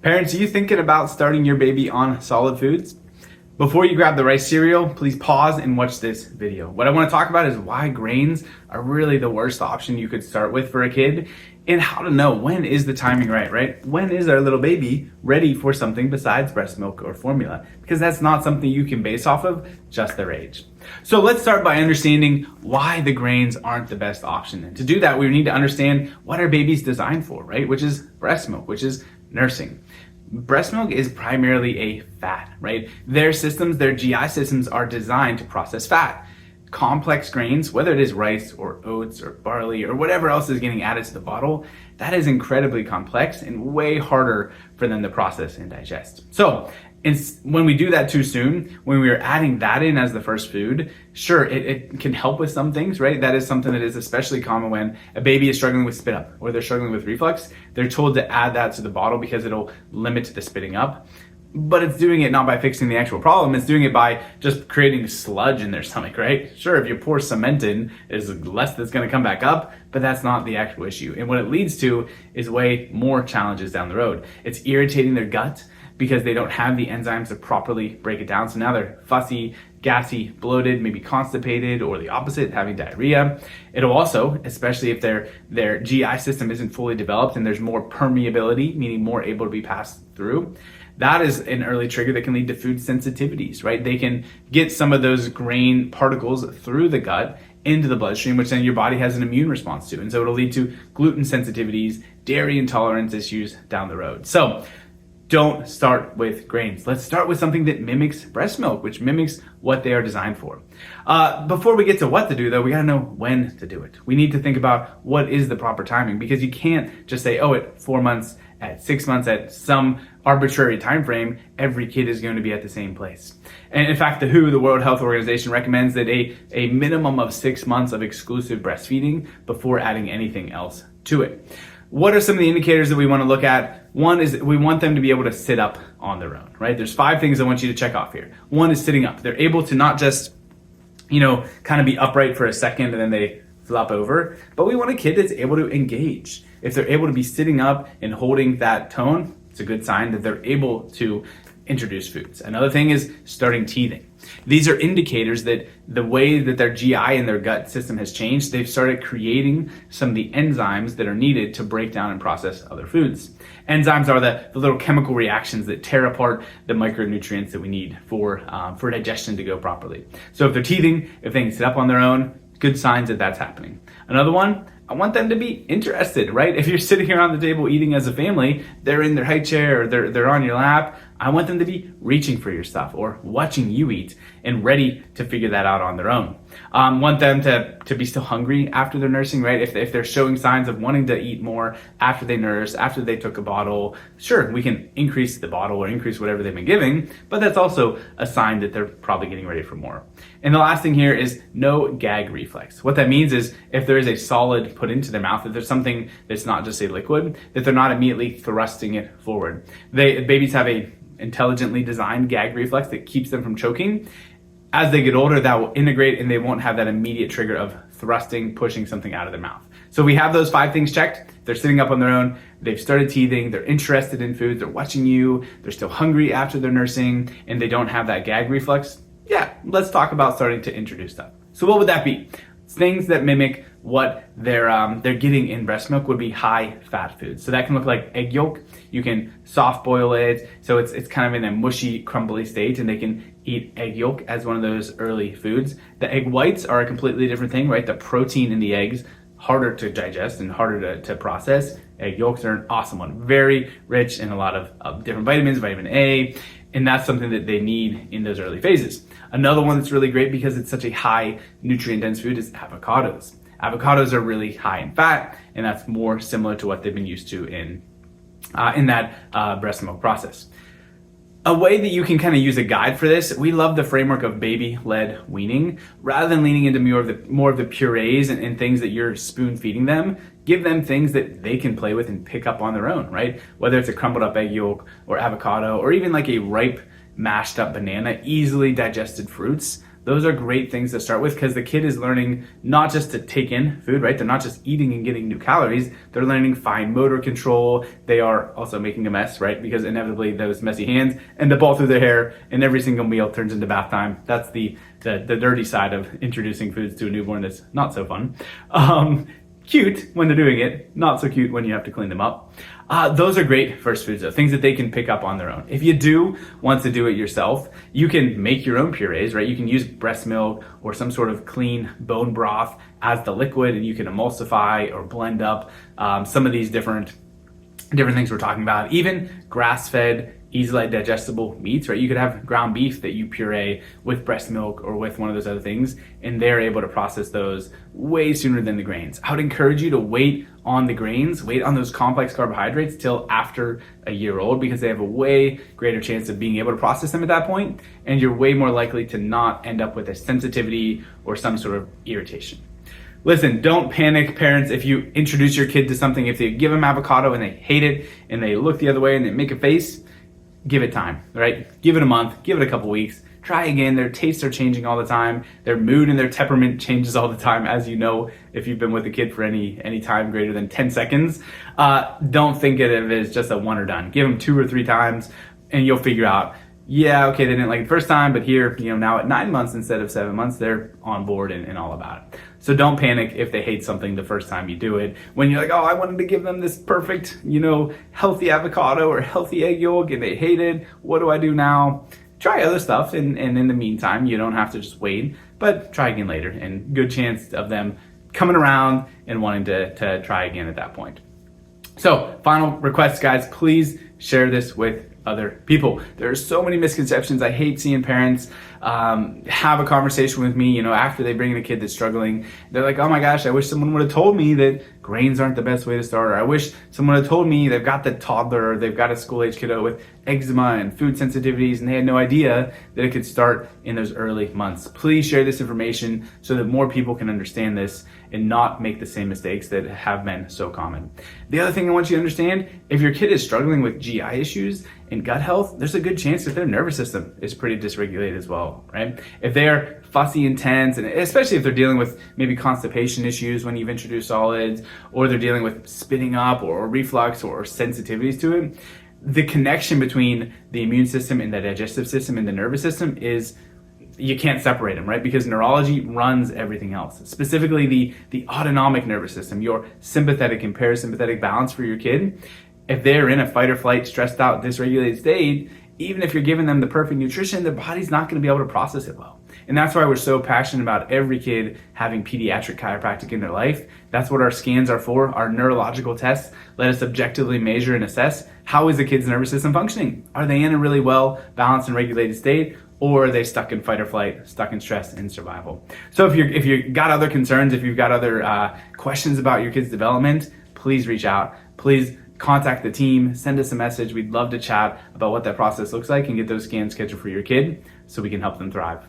Parents, are you thinking about starting your baby on solid foods? Before you grab the rice cereal, please pause and watch this video. What I want to talk about is why grains are really the worst option you could start with for a kid, and how to know when is the timing right? When is our little baby ready for something besides breast milk or formula? Because that's not something you can base off of just their age. So let's start by understanding why the grains aren't the best option. And to do that, we need to understand what our baby's designed for, right? Which is breast milk, which is nursing. Breast milk is primarily a fat, right? Their GI systems are designed to process fat. Complex grains, whether it is rice or oats or barley or whatever else is getting added to the bottle, that is incredibly complex and way harder for them to process and digest. So when we do that too soon, when we are adding that in as the first food, sure, it can help with some things, right? That is something that is especially common when a baby is struggling with spit up or they're struggling with reflux. They're told to add that to the bottle because it'll limit the spitting up. But it's doing it not by fixing the actual problem, it's doing it by just creating sludge in their stomach, right? Sure, if you pour cement in, there's less that's gonna come back up, but that's not the actual issue. And what it leads to is way more challenges down the road. It's irritating their gut because they don't have the enzymes to properly break it down. So now they're fussy, gassy, bloated, maybe constipated, or the opposite, having diarrhea. It'll also, especially if their GI system isn't fully developed and there's more permeability, meaning more able to be passed through, that is an early trigger that can lead to food sensitivities, right? They can get some of those grain particles through the gut into the bloodstream, which then your body has an immune response to. And so it'll lead to gluten sensitivities, dairy intolerance issues down the road. So don't start with grains. Let's start with something that mimics breast milk, which mimics what they are designed for. Before we get to what to do though, we gotta know when to do it. We need to think about what is the proper timing, because you can't just say, oh, at 4 months, at 6 months, at some arbitrary time frame, every kid is going to be at the same place. And in fact, the World Health Organization, recommends that a minimum of 6 months of exclusive breastfeeding before adding anything else to it. What are some of the indicators that we want to look at? One is we want them to be able to sit up on their own, right? There's 5 things I want you to check off here. One is sitting up. They're able to not just, kind of be upright for a second and then they flop over, but we want a kid that's able to engage. If they're able to be sitting up and holding that tone, it's a good sign that they're able to introduce foods. Another thing is starting teething. These are indicators that the way that their GI and their gut system has changed, they've started creating some of the enzymes that are needed to break down and process other foods. Enzymes are the little chemical reactions that tear apart the micronutrients that we need for digestion to go properly. So if they're teething, if they can sit up on their own, good signs that that's happening. Another one, I want them to be interested, right? If you're sitting here on the table eating as a family, they're in their high chair or they're on your lap, I want them to be reaching for your stuff or watching you eat and ready to figure that out on their own. Want them to be still hungry after they're nursing, right? If they're showing signs of wanting to eat more after they nurse, after they took a bottle, sure, we can increase the bottle or increase whatever they've been giving, but that's also a sign that they're probably getting ready for more. And the last thing here is no gag reflex. What that means is if there is a solid put into their mouth, if there's something that's not just a liquid, that they're not immediately thrusting it forward. Babies have a intelligently designed gag reflex that keeps them from choking. As they get older, that will integrate and they won't have that immediate trigger of thrusting, pushing something out of their mouth. So we have those 5 things checked. They're sitting up on their own. They've started teething. They're interested in food. They're watching you. They're still hungry after they're nursing and they don't have that gag reflex. Yeah, let's talk about starting to introduce stuff. So what would that be? Things that mimic what they're getting in breast milk would be high fat foods. So that can look like egg yolk. You can soft boil it, so it's kind of in a mushy, crumbly state, and they can eat egg yolk as one of those early foods. The egg whites are a completely different thing, right? The protein in the eggs, harder to digest and harder to process. Egg yolks are an awesome one. Very rich in a lot of different vitamins, vitamin A, and that's something that they need in those early phases. Another one that's really great because it's such a high nutrient dense food is avocados. Avocados are really high in fat, and that's more similar to what they've been used to in that breast milk process. A way that you can kind of use a guide for this, we love the framework of baby-led weaning. Rather than leaning into more of the purees and things that you're spoon feeding them, give them things that they can play with and pick up on their own, right? Whether it's a crumbled up egg yolk or avocado or even like a ripe mashed up banana, easily digested fruits Those are great things to start with because the kid is learning not just to take in food, right? They're not just eating and getting new calories. They're learning fine motor control. They are also making a mess, right? Because inevitably those messy hands end up all through their hair and every single meal turns into bath time. That's the dirty side of introducing foods to a newborn that's not so fun. Cute when they're doing it, not so cute when you have to clean them up. Those are great first foods though, things that they can pick up on their own. If you do want to do it yourself, you can make your own purees, right? You can use breast milk or some sort of clean bone broth as the liquid, and you can emulsify or blend up some of these different things we're talking about. Even grass-fed, easily digestible meats, right? You could have ground beef that you puree with breast milk or with one of those other things, and they're able to process those way sooner than the grains. I would encourage you to wait on the grains, wait on those complex carbohydrates till after a year old, because they have a way greater chance of being able to process them at that point, and you're way more likely to not end up with a sensitivity or some sort of irritation. Listen, don't panic, parents, if you introduce your kid to something. If you give them avocado and they hate it and they look the other way and they make a face, give it time, right? Give it a month, give it a couple weeks, try again. Their tastes are changing all the time. Their mood and their temperament changes all the time, as you know, if you've been with a kid for any time greater than 10 seconds. Don't think of it as just a one or done. Give them 2 or 3 times and you'll figure out, yeah, okay, they didn't like it the first time, but here, now at 9 months instead of 7 months, they're on board and all about it. So don't panic if they hate something the first time you do it. When you're like, oh, I wanted to give them this perfect, healthy avocado or healthy egg yolk and they hate it. What do I do now? Try other stuff, and in the meantime, you don't have to just wait, but try again later, and good chance of them coming around and wanting to try again at that point. So, final request, guys, please share this with other people. There are so many misconceptions. I hate seeing parents have a conversation with me, after they bring in a kid that's struggling. They're like, oh my gosh, I wish someone would have told me that grains aren't the best way to start, or I wish someone had told me they've got the toddler or they've got a school-age kiddo with eczema and food sensitivities and they had no idea that it could start in those early months. Please share this information so that more people can understand this and not make the same mistakes that have been so common. The other thing I want you to understand, if your kid is struggling with GI issues and gut health, there's a good chance that their nervous system is pretty dysregulated as well, right? If they're fussy and tense, and especially if they're dealing with maybe constipation issues when you've introduced solids, or they're dealing with spitting up or reflux or sensitivities to it, the connection between the immune system and the digestive system and the nervous system is, you can't separate them, right? Because neurology runs everything else. Specifically the autonomic nervous system, your sympathetic and parasympathetic balance for your kid. If they're in a fight or flight, stressed out, dysregulated state, even if you're giving them the perfect nutrition, their body's not going to be able to process it well. And that's why we're so passionate about every kid having pediatric chiropractic in their life. That's what our scans are for. Our neurological tests let us objectively measure and assess how is the kid's nervous system functioning. Are they in a really well balanced and regulated state, or are they stuck in fight or flight, stuck in stress and survival? So if you got other concerns, if you've got other questions about your kid's development, please reach out. Please contact the team, send us a message. We'd love to chat about what that process looks like and get those scans scheduled for your kid so we can help them thrive.